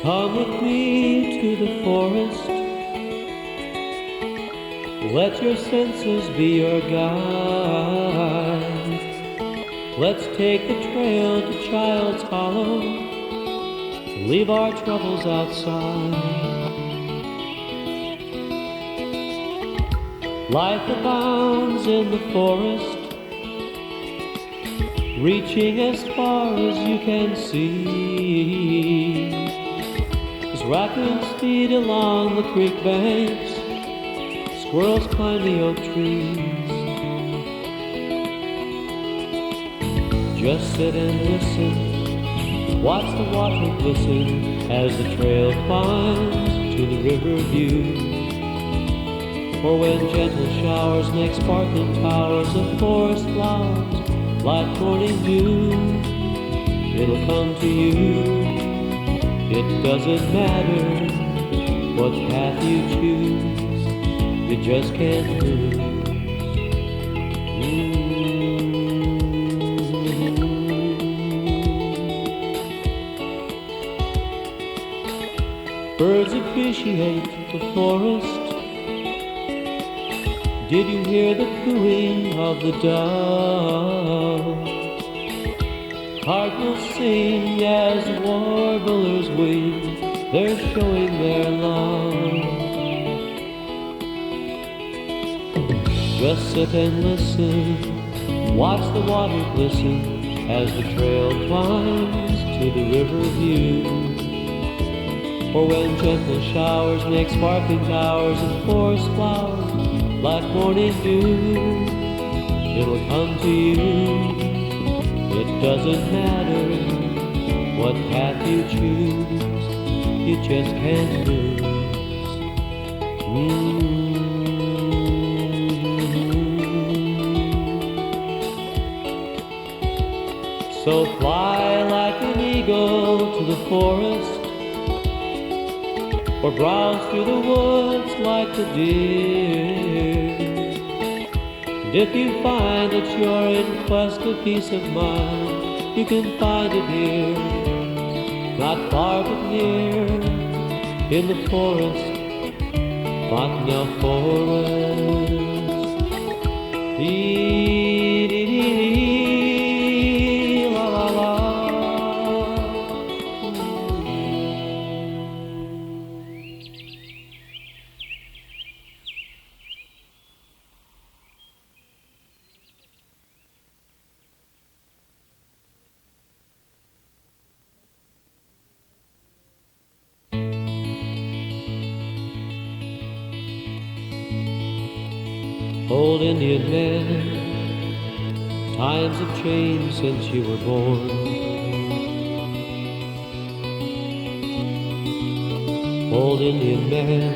Come with me to the forest. Let your senses be your guide. Let's take the trail to Child's Hollow. Leave our troubles outside. Life abounds in the forest, reaching as far as you can see. As raccoons feed along the creek banks, squirrels climb the oak trees. Just sit and listen, watch the water glisten as the trail climbs to the river view. Or when gentle showers make sparkling towers of forest flowers like morning dew, it'll come to you. It doesn't matter what path you choose, you just can't lose. Birds appreciate the forest. Did you hear the cooing of the dove? Cardinals sing as warblers wing, they're showing their love. Just sit and listen, watch the water glisten as the trail climbs to the river view. Or when gentle showers make sparkling towers of forest flowers like morning dew, it'll come to you. It doesn't matter what path you choose, you just can't lose. So fly like an eagle to the forest, or browse through the woods like the deer. And if you find that you're in quest of peace of mind, you can find it here, not far but near, in the forest, Fontenelle Forest. Dee-dee-dee-dee, la la la. Old Indian man, times have changed since you were born. Old Indian man,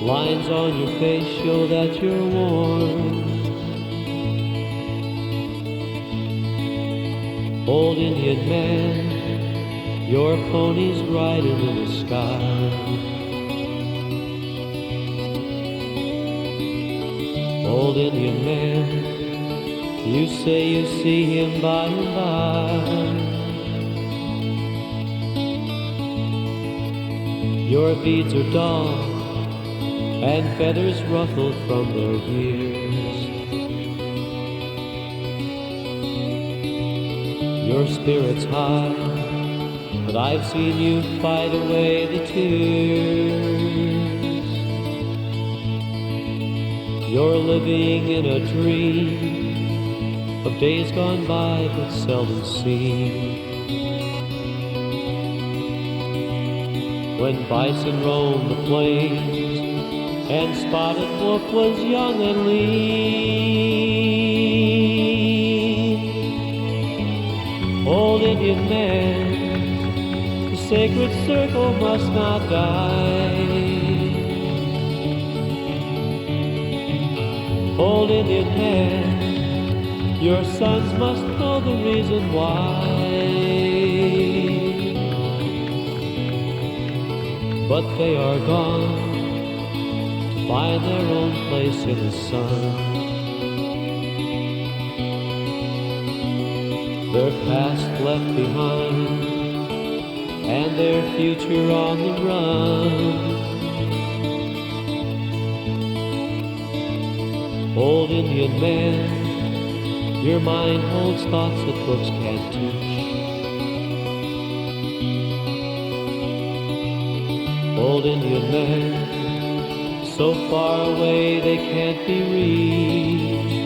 lines on your face show that you're worn. Old Indian man, your pony's riding in the sky. Old Indian man, you say you see him by and by. Your beads are dull and feathers ruffled from their years. Your spirit's high, but I've seen you fight away the tears. You're living in a dream of days gone by but seldom seen. When bison roamed the plains and Spotted Wolf was young and lean. Old Indian man, the sacred circle must not die. Old Indian man, your sons must know the reason why. But they are gone to find their own place in the sun. Their past left behind and their future on the run. Old Indian man, your mind holds thoughts that books can't teach. Old Indian man, so far away they can't be reached.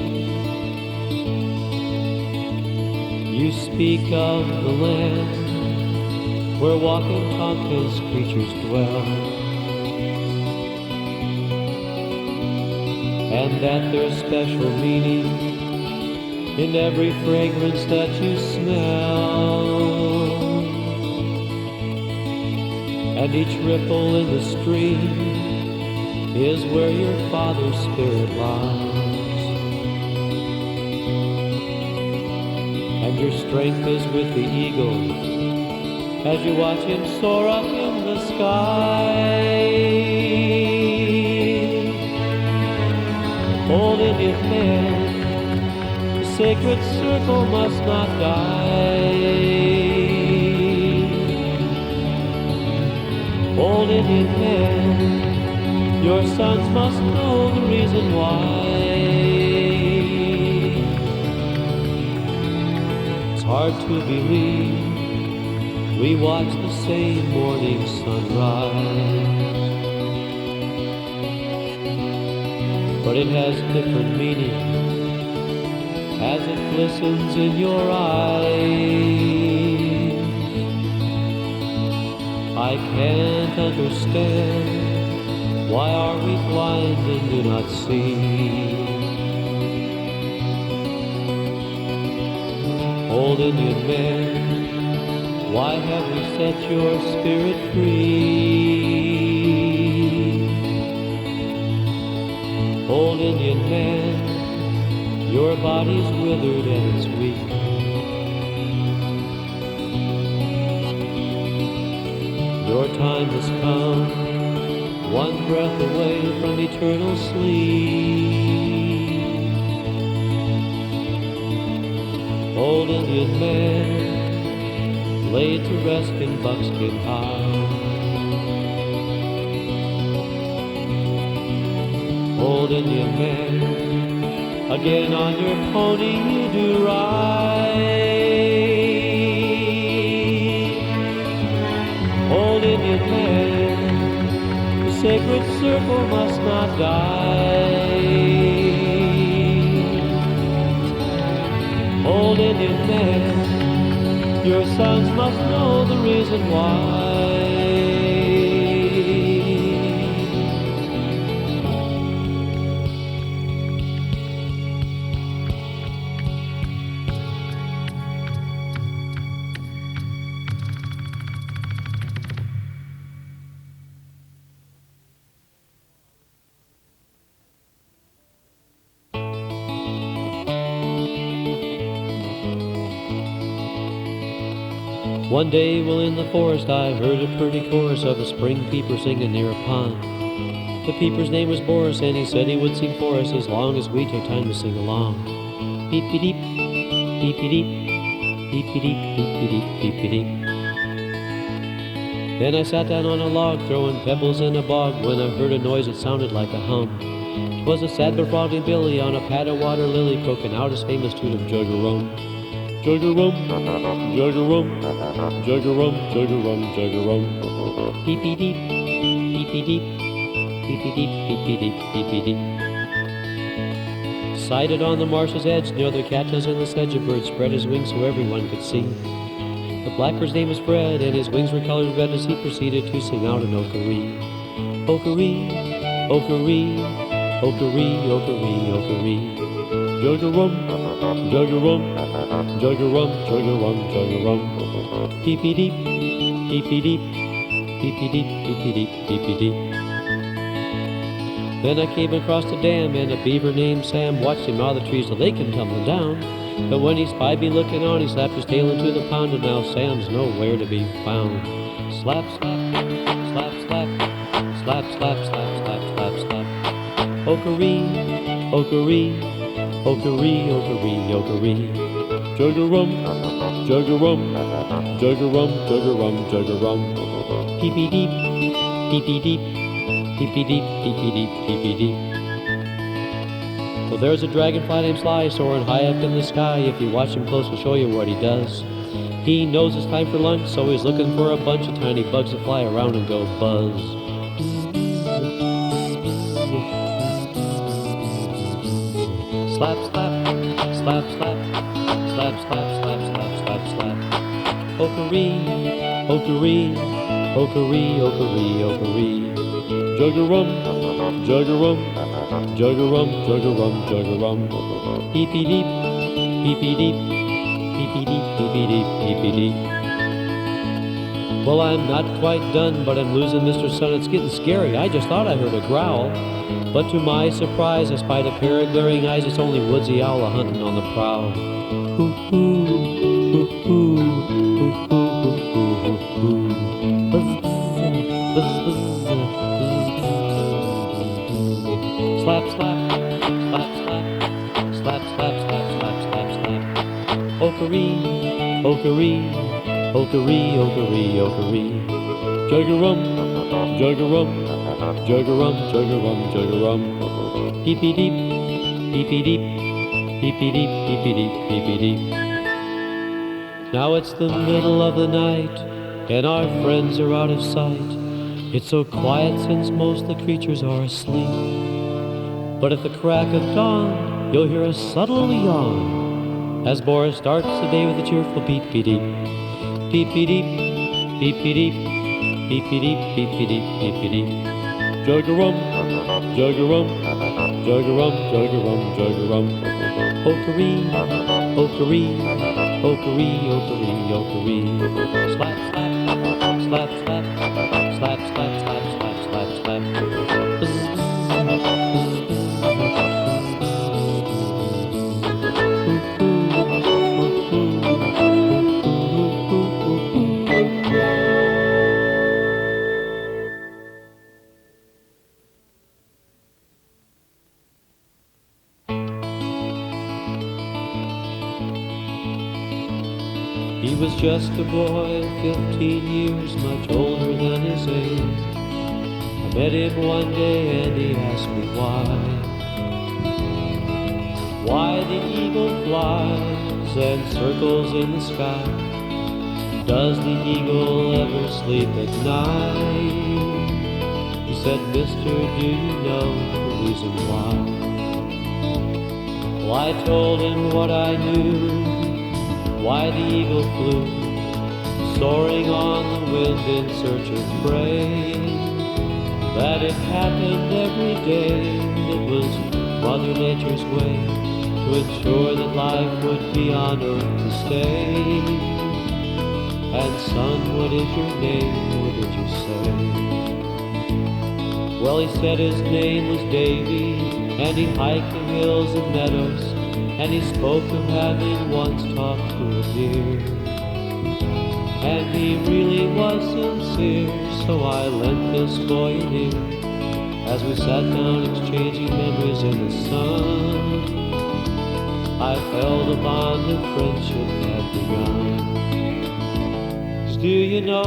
You speak of the land where walking Tonka's creatures dwell, and that there's special meaning in every fragrance that you smell, and each ripple in the stream is where your father's spirit lies, and your strength is with the eagle as you watch him soar up in the sky. Old Indian man, the sacred circle must not die. Old Indian man, your sons must know the reason why. It's hard to believe we watch the same morning sunrise, but it has different meaning as it glistens in your eyes. I can't understand, why are we blind and do not see? Old Indian man, why have we set your spirit free? Old Indian man, your body's withered and it's weak. Your time has come, one breath away from eternal sleep. Old Indian man, laid to rest in buckskin hide. Old Indian man, again on your pony you do ride. Old Indian man, the sacred circle must not die. Old Indian man, your sons must know the reason why. One day while in the forest I heard a pretty chorus of a spring peeper singing near a pond. The peeper's name was Boris, and he said he would sing for us as long as we took time to sing along. Peepy-deep, peepy-deep, peepy-deep, peepy-deep, peepy-deep. Then I sat down on a log, throwing pebbles in a bog, when I heard a noise that sounded like a hum. 'Twas a sad but froggy Billy on a pad of water lily, croaking out his famous tune of jug-a-rum. Jug-a-rum, jug-a-rum, jug-a-rum, jug-a-rum, jug-a-rum. Peepy-deep, peepy-deep, peepy-deep, peepy-deep, peepy-deep. Sighted on the marsh's edge, near the cattails in the sedge, a bird spread his wings so everyone could see. The blackbird's name was Fred, and his wings were colored red as he proceeded to sing out an okaree. Okaree, okaree, okaree, okaree, okaree. Jug-a-rum, jug-a-rum, jug-a-rum, jug-a-rum, jug-a-rum. Peepy-deep, peepy-deep, peepy-deep, peepy-deep, peepy-deep. Then I came across the dam, and a beaver named Sam watched him gnaw the trees till they came tumbling down. But when he spied me looking on, he slapped his tail into the pond, and now Sam's nowhere to be found. Slap, slap, slap, slap, slap, slap, slap, slap, slap, slap. Okaree, okaree, okaree, okaree, okaree. Jug-a-rum, jug-a-rum, jug-a-rum, jug-a-rum, jug-a-rum. Peepee-deep, peepee-deep, peepee-deep, peepee-deep, peepee-deep. Well, there's a dragonfly named Sly soaring high up in the sky. If you watch him close, he'll show you what he does. He knows it's time for lunch, so he's looking for a bunch of tiny bugs to fly around and go buzz. Slap, slap, slap, slap, slap, slap, slap, slap, slap, slap. Okaree, okaree, okaree, okaree, okaree. Jug-a-rum, jug-a-rum, jug-a-rum, jug-a-rum, jug-a-rum. Peepee-deep, peepee-deep, peepee-deep, peepee-deep, peepee-deep. Well, I'm not quite done, but I'm losing Mr. Sun. It's getting scary. I just thought I heard a growl. But to my surprise, I spied a pair of glaring eyes. It's only Woodsy Owl a-hunting on the prowl. Hoo-hoo, hoo-hoo, hoo-hoo, hoo-hoo, hoo-hoo. Buzz, buzz, buzz, buzz, buzz. Slap, slap, slap, slap, slap, slap, slap, slap, slap, slap. Okaree, okaree, okaree, okaree, okaree. Jug-a-rum, jug-a-rum, jug-a-rum, jug-a-rum, jug-a-rum. Peepee-deep, peepee-deep, peepee-deep, peepee-deep, peepee-deep. Now it's the middle of the night, and our friends are out of sight. It's so quiet since most the creatures are asleep. But at the crack of dawn, you'll hear a subtle yawn as Boris starts the day with a cheerful beep-be-deep. Beep-be-deep, beep-be-deep, beep-be-deep, beep-be-deep, beep-be-deep. Jug-a-rum, jug-a-rum, jug-a-rum, jug-a-rum, jug-a-rum. Okaree, okaree, okaree, okaree, okaree. Slap, slap, slap, slap, slap, slap, slap, slap, slap, slap. Buzz, buzz, He was just a boy, 15 years, much older than his age. I met him one day and he asked me why the eagle flies and circles in the sky. Does the eagle ever sleep at night? He said, mister, do you know the reason why? Well, I told him what I knew, why the eagle flew, soaring on the wind in search of prey. That it happened every day, it was Mother Nature's way to ensure that life would be on earth to stay. And son, what is your name, what did you say? Well, he said his name was Davy, and he hiked the hills and meadows, and he spoke of having once talked to a deer. And he really was sincere, so I lent this boy an ear as we sat down exchanging memories in the sun. I felt a bond of friendship had begun. 'Cause do you know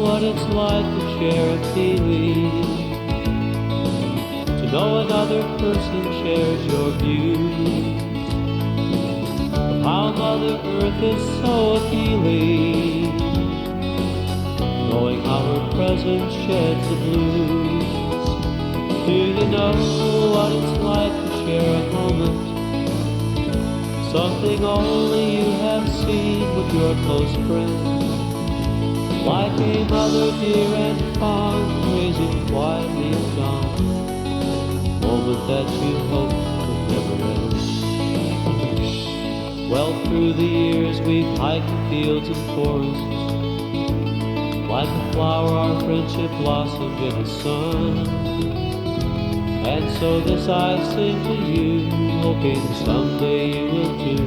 what it's like to share a feeling? To know another person shares your views. How Mother Earth is so appealing, knowing how her presence sheds the blues. Do you know what it's like to share a moment? Something only you have seen with your close friends. Like a mother dear and fond, raising quietly at dawn. Moment that you hope could never end. Well, through the years we've hiked the fields and forests. Like a flower our friendship blossomed in the sun. And so this I sing to you, hoping someday you will too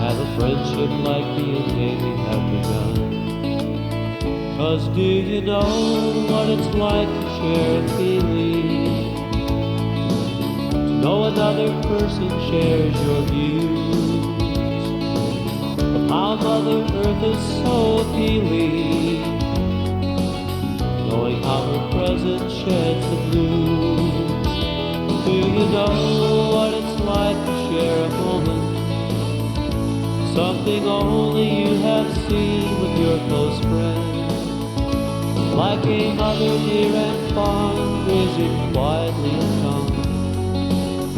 have a friendship like me and Davy have begun. 'Cause do you know what it's like to share a feeling? To know another person shares your views. How Mother Earth is so appealing, knowing how her presence sheds the blues. Do you know what it's like to share a moment? Something only you have seen with your close friends. Like a mother near and fond, grazing quietly at dawn.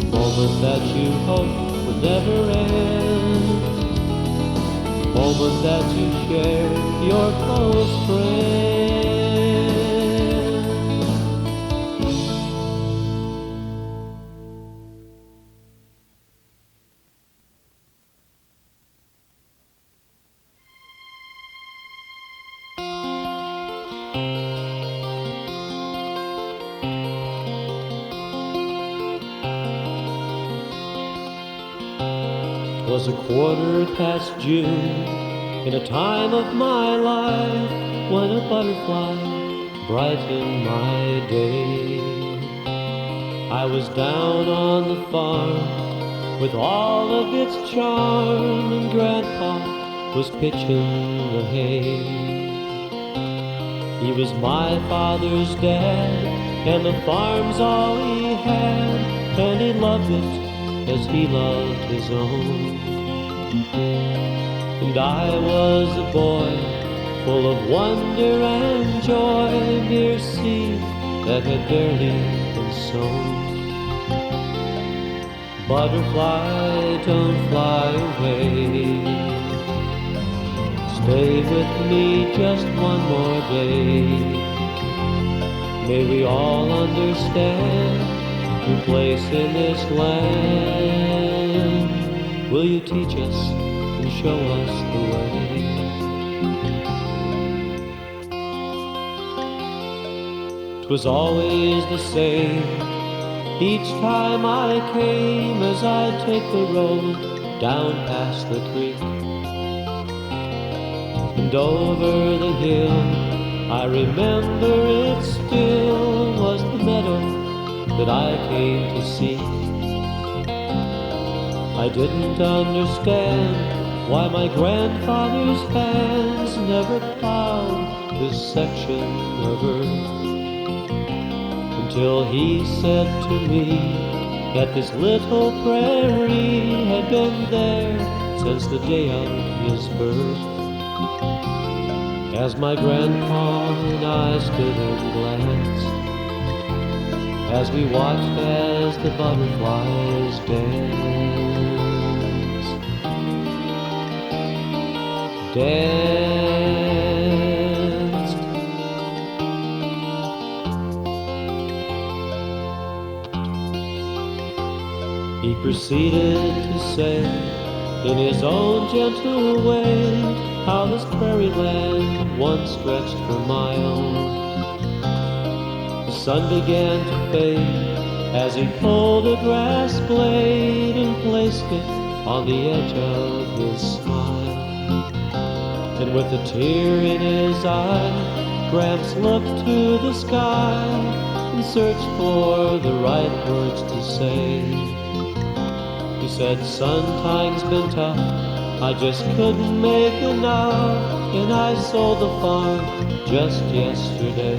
A moment that you hope would never end. A moment that you share your close friend. Was a quarter past June, in a time of my life when a butterfly brightened my day. I was down on the farm with all of its charm, and Grandpa was pitching the hay. He was my father's dad, and the farm's all he had, and he loved it as he loved his own. And I was a boy, full of wonder and joy, mere seed that had barely been sown. Butterfly, don't fly away. Stay with me just one more day. May we all understand your place in this land. Will you teach us and show us the way? 'Twas always the same each time I came, as I'd take the road down past the creek and over the hill. I remember it still was the meadow that I came to see. I didn't understand why my grandfather's hands never plowed this section of earth, until he said to me that this little prairie had been there since the day of his birth. As my grandpa and I stood and glanced, as we watched as the butterflies danced. He proceeded to say, in his own gentle way, how this prairie land once stretched for miles. The sun began to fade as he pulled a grass blade and placed it on the edge of his smile. And with a tear in his eye, Gramps looked to the sky and searched for the right words to say. He said, son, time's been tough, I just couldn't make enough, and I sold the farm just yesterday.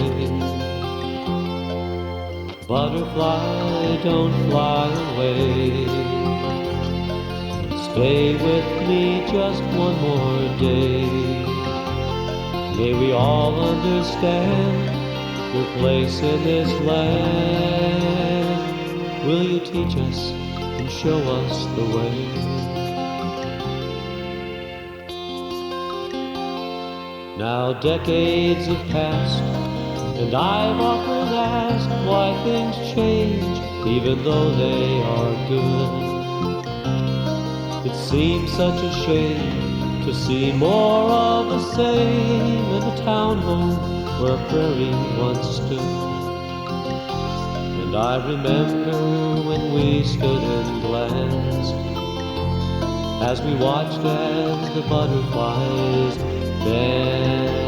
Butterfly, don't fly away. Stay with me just one more day. May we all understand your place in this land. Will you teach us and show us the way? Now decades have passed, and I've often asked why things change even though they are good. It seems such a shame to see more of the same in a town home where a prairie once stood. And I remember when we stood and glanced as we watched as the butterflies danced.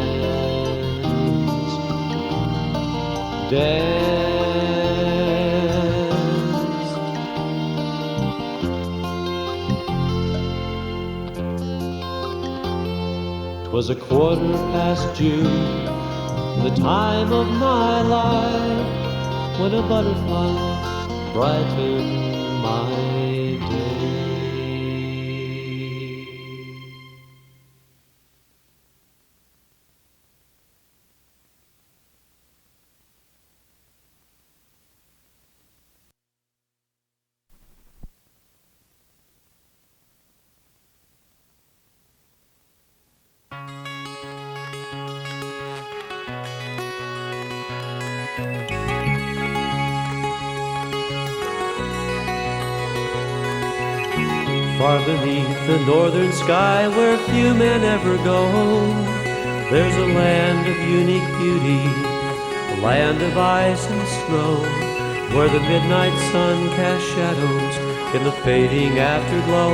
'Twas a quarter past June, the time of my life, when a butterfly brightened my day. Far beneath the northern sky, where few men ever go, there's a land of unique beauty, a land of ice and snow, where the midnight sun casts shadows in the fading afterglow,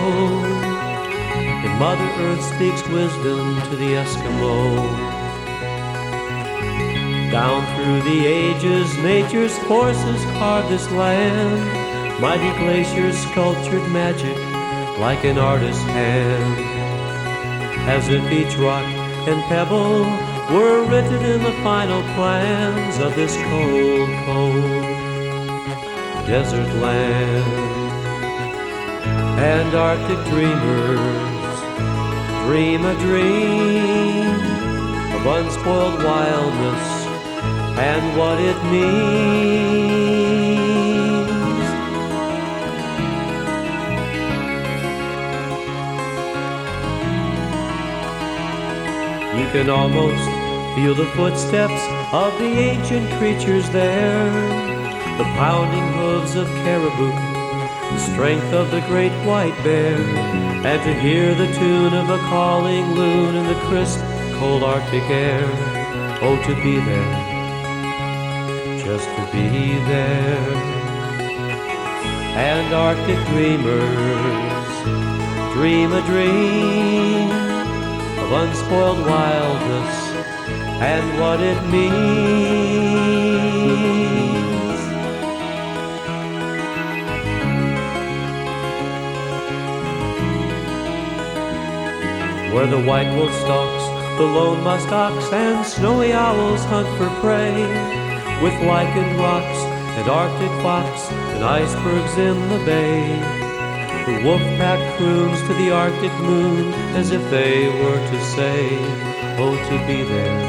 and Mother Earth speaks wisdom to the Eskimo. Down through the ages, nature's forces carved this land, mighty glaciers sculptured magic like an artist's hand, as if each rock and pebble were written in the final plans of this cold, cold desert land. And Arctic dreamers dream a dream of unspoiled wildness and what it means. You can almost feel the footsteps of the ancient creatures there, the pounding hooves of caribou, the strength of the great white bear, and to hear the tune of a calling loon in the crisp, cold Arctic air. Oh, to be there, just to be there. And Arctic dreamers dream a dream of unspoiled wildness and what it means. Where the white wolf stalks, the lone musk ox and snowy owls hunt for prey, with lichened rocks and Arctic fox and icebergs in the bay. The wolf pack croons to the Arctic moon as if they were to say, oh, to be there,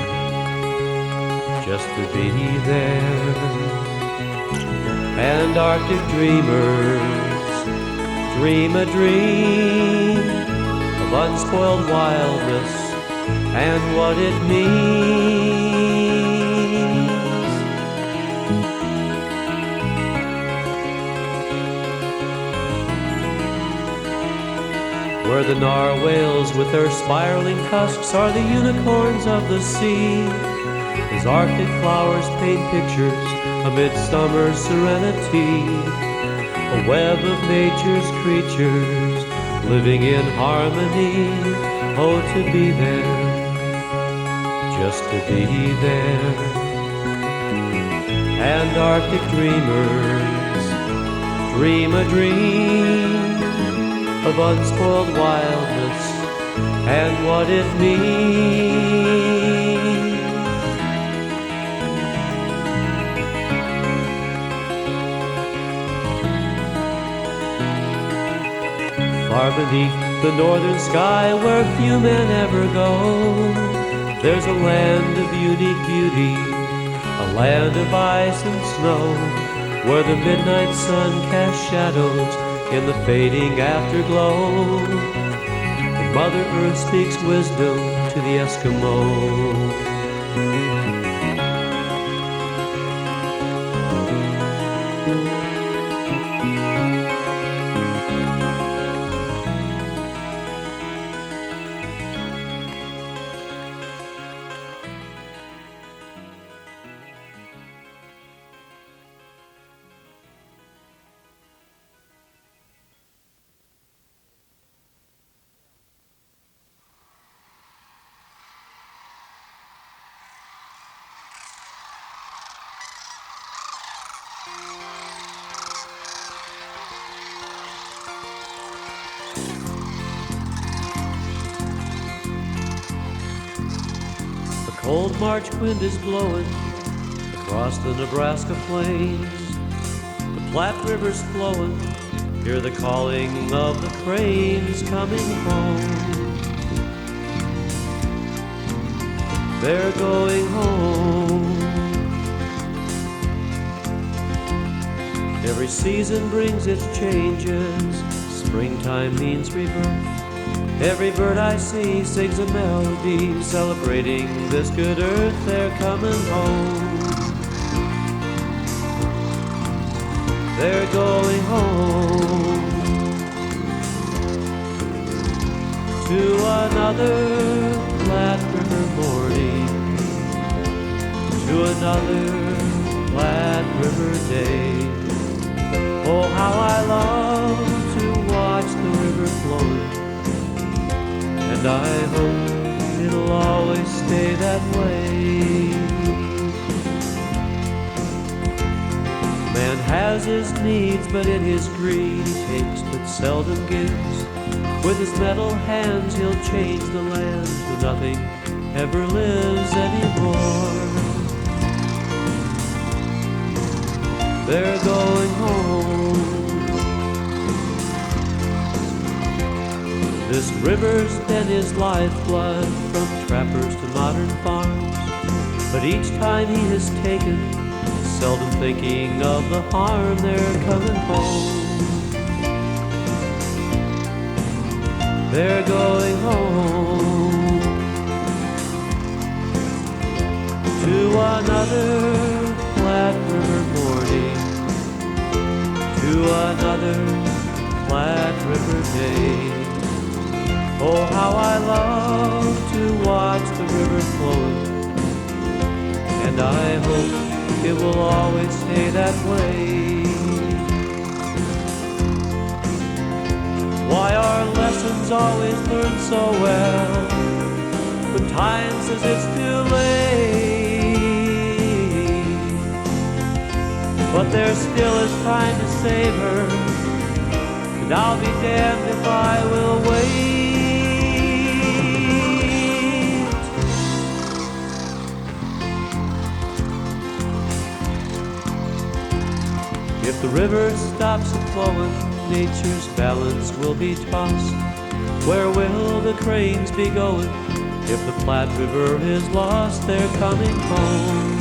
just to be there. And Arctic dreamers dream a dream of unspoiled wildness and what it means. Where the narwhals with their spiraling tusks are the unicorns of the sea, as Arctic flowers paint pictures amid summer's serenity, a web of nature's creatures living in harmony. Oh, to be there, just to be there. And Arctic dreamers dream a dream of unspoiled wildness and what it means. Far beneath the northern sky, where few men ever go, there's a land of unique beauty, a land of ice and snow, where the midnight sun casts shadows in the fading afterglow, and Mother Earth speaks wisdom to the Eskimo. Old March wind is blowing across the Nebraska plains. The Platte River's flowing, hear the calling of the cranes coming home. They're going home. Every season brings its changes. Springtime means rebirth. Every bird I see sings a melody celebrating this good earth. They're coming home. They're going home to another Platte River morning, to another Platte River day. Oh, how I love to watch the river flowing, and I hope it'll always stay that way. Man has his needs, but in his greed he takes but seldom gives. With his metal hands he'll change the land till nothing ever lives anymore. They're going home. This river's been his lifeblood from trappers to modern farms. But each time he has taken, seldom thinking of the harm. They're coming home. They're going home to another Platte River morning, to another Platte River day. Oh, how I love to watch the river flowing, and I hope it will always stay that way. Why are lessons always learned so well when time says it's too late? But there still is time to save her, and I'll be damned if I will wait. If the river stops flowing, nature's balance will be tossed. Where will the cranes be going? If the Platte River is lost, they're coming home.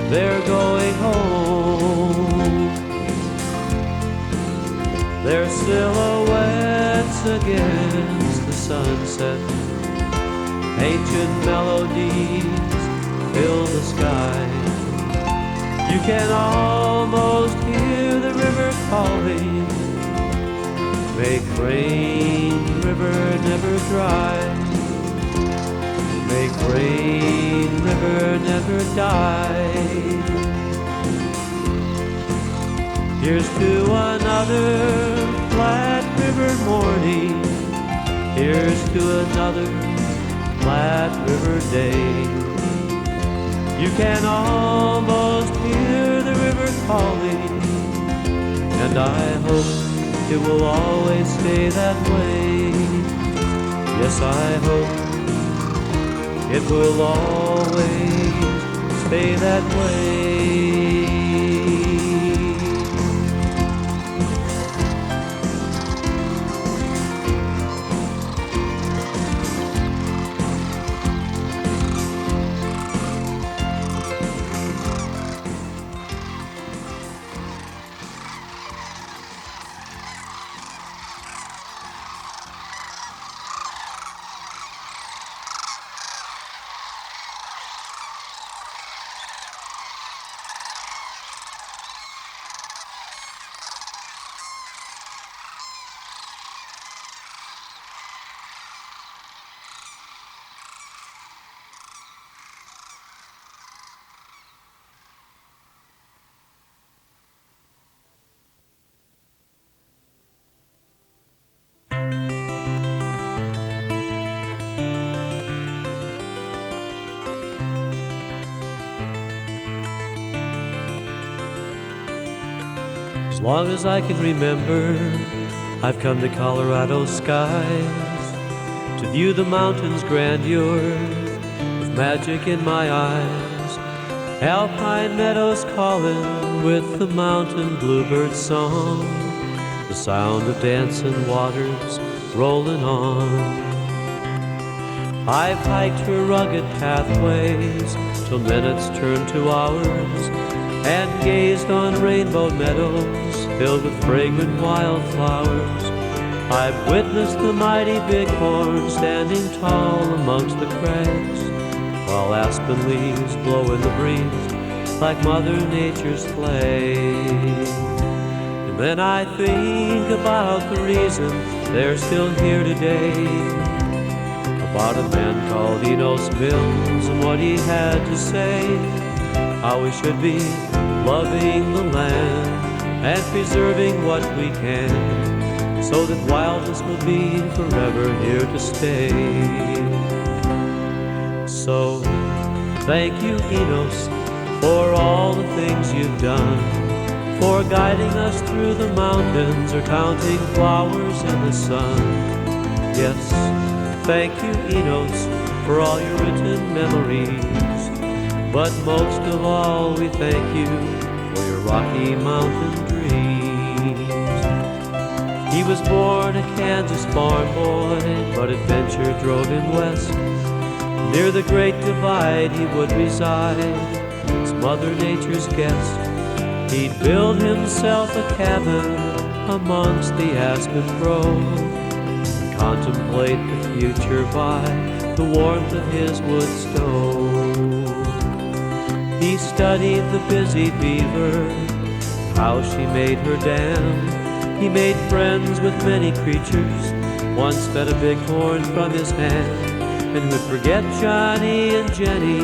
They're going home. Their silhouettes against the sunset, ancient melodies fill the sky. You can almost hear the river calling, make rain, river, never dry. Make rain, river, never die. Here's to another Platte River morning. Here's to another Platte River day. You can almost hear the river calling, and I hope it will always stay that way. Yes, I hope it will always stay that way. As long as I can remember, I've come to Colorado skies to view the mountain's grandeur with magic in my eyes. Alpine meadows calling with the mountain bluebird song, the sound of dancing waters rolling on. I've hiked her rugged pathways till minutes turned to hours, and gazed on rainbow meadows filled with fragrant wildflowers. I've witnessed the mighty bighorn standing tall amongst the crags, while aspen leaves blow in the breeze like Mother Nature's play. And then I think about the reason they're still here today, about a man called Enos Mills and what he had to say, how we should be loving the land and preserving what we can, so that wildness will be forever here to stay. So thank you, Enos, for all the things you've done, for guiding us through the mountains or counting flowers in the sun. Yes, thank you, Enos, for all your written memories, but most of all we thank you for your Rocky Mountain dreams. He was born a Kansas farm boy, but adventure drove him west. Near the Great Divide he would reside as Mother Nature's guest. He'd build himself a cabin amongst the aspen grove, contemplate the future by the warmth of his wood stove. He studied the busy beaver, how she made her dam. He made friends with many creatures, once fed a bighorn from his hand, and would forget Johnny and Jenny,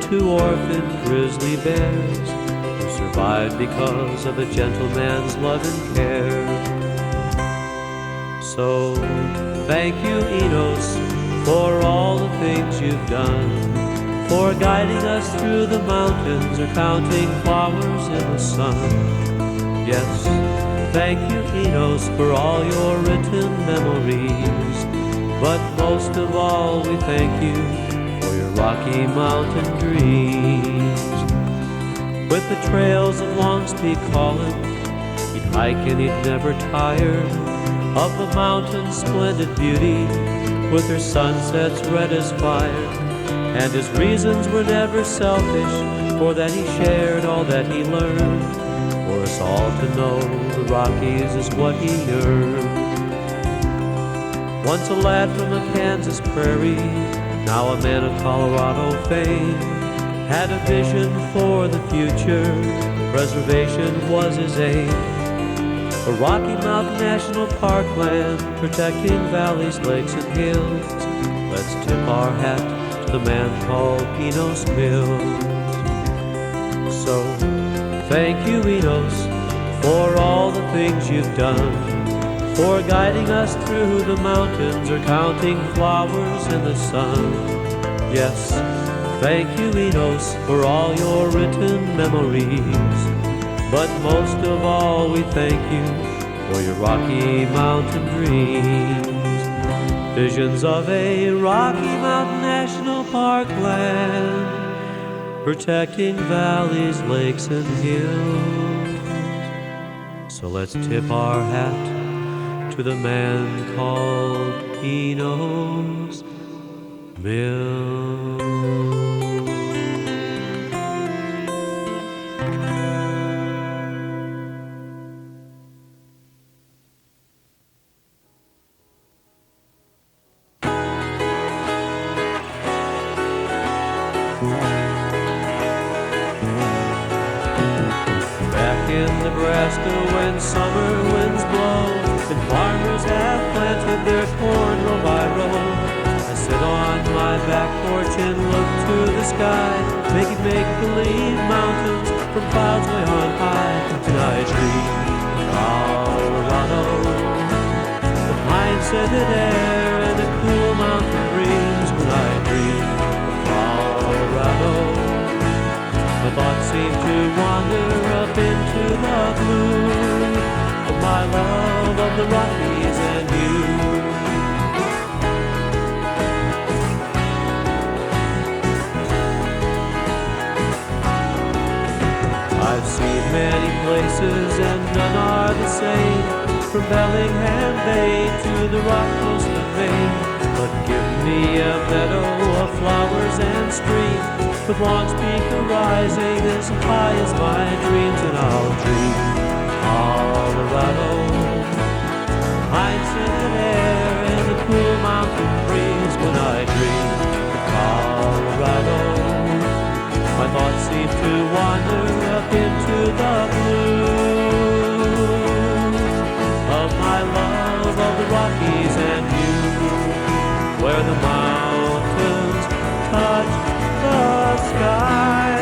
two orphaned grizzly bears, who survived because of a gentleman's love and care. So thank you, Enos, for all the things you've done, for guiding us through the mountains or counting flowers in the sun. Yes, thank you, Enos, for all your written memories, but most of all we thank you for your Rocky Mountain dreams. With the trails of Longspeed calling, he'd hike and he'd never tire of the mountain's splendid beauty, with her sunsets red as fire. And his reasons were never selfish, for that he shared all that he learned, for us all to know the Rockies is what he yearned. Once a lad from a Kansas prairie, now a man of Colorado fame, had a vision for the future, preservation was his aim. A Rocky Mountain National Parkland, protecting valleys, lakes, and hills. Let's tip our hat to the man called Enos Mills. So, thank you, Enos, for all the things you've done, for guiding us through the mountains or counting flowers in the sun. Yes, thank you, Enos, for all your written memories, but most of all we thank you for your Rocky Mountain dreams. Visions of a Rocky Mountain National Parkland, protecting valleys, lakes, and hills. So let's tip our hat to the man called Enos Mills. Nebraska, when summer winds blow and farmers have planted their corn row by row, I sit on my back porch and look to the sky, making make-believe mountains from clouds way on high. And I dream of Colorado, the pine-scented air and the cool mountain breeze. When I dream of Colorado, my thoughts seem to wander up into the blue of my love of the Rockies and you. places and none are the same, from Bellingham Bay to the rock coast of Maine. But give me a meadow of flowers and streams, with Long's Peak arising as high as my dreams, and I'll dream Colorado, pines in the air and the cool mountain breeze. When I dream Colorado, my thoughts seem to wander up into the blue of my love of the Rockies and you, where the mountains touch the sky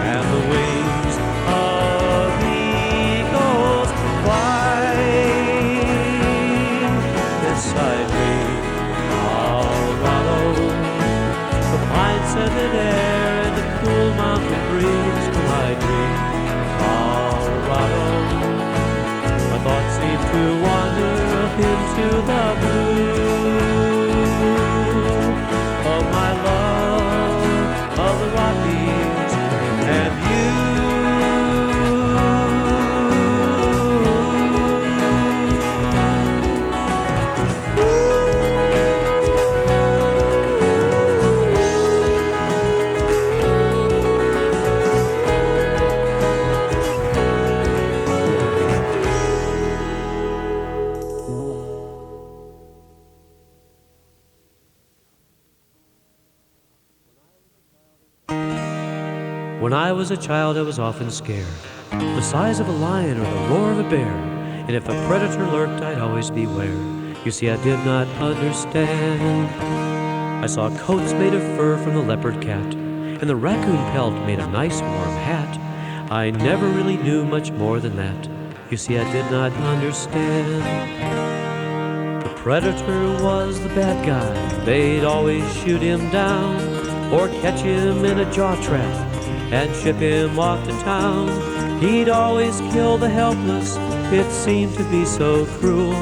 and the wings of eagles fly. Yes, I dream Colorado, the pine-scented air and the cool mountain breeze. When I dream Colorado, my thoughts seem to wander up into the blue of my love of the Rockies and you. When I was a child, I was often scared, the size of a lion or the roar of a bear, and if a predator lurked, I'd always beware. You see, I did not understand. I saw coats made of fur from the leopard cat, and the raccoon pelt made a nice warm hat. I never really knew much more than that. You see, I did not understand. The predator was the bad guy. They'd always shoot him down or catch him in a jaw trap and ship him off to town. He'd always kill the helpless, it seemed to be so cruel.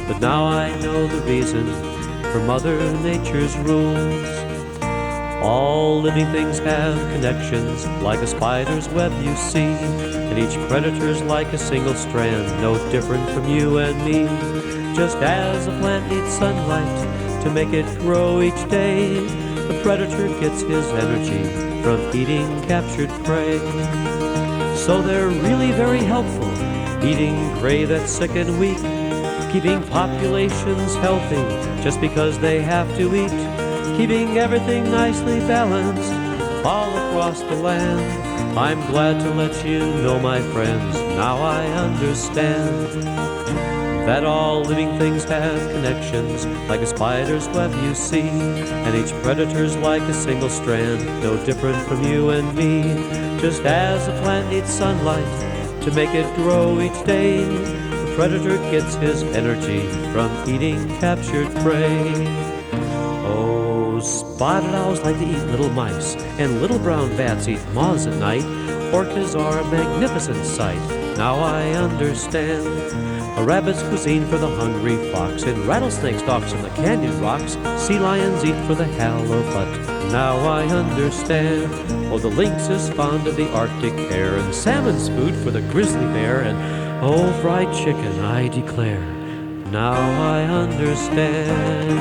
But now I know the reason for Mother Nature's rules. All living things have connections, like a spider's web you see, and each predator's like a single strand, no different from you and me. Just as a plant needs sunlight to make it grow each day, the predator gets his energy from eating captured prey. So they're really very helpful, eating prey that's sick and weak, keeping populations healthy just because they have to eat, keeping everything nicely balanced all across the land. I'm glad to let you know, my friends, now I understand that all living things have connections, like a spider's web you see, and each predator's like a single strand, no different from you and me. Just as a plant needs sunlight to make it grow each day, the predator gets his energy from eating captured prey. Oh, spotted owls like to eat little mice, and little brown bats eat moths at night. Orcas are a magnificent sight, now I understand. A rabbit's cuisine for the hungry fox, and rattlesnakes stalks in the canyon rocks. Sea lions eat for the halibut, now I understand. Oh, the lynx is fond of the Arctic air, and salmon's food for the grizzly bear, and oh, fried chicken, I declare, now I understand.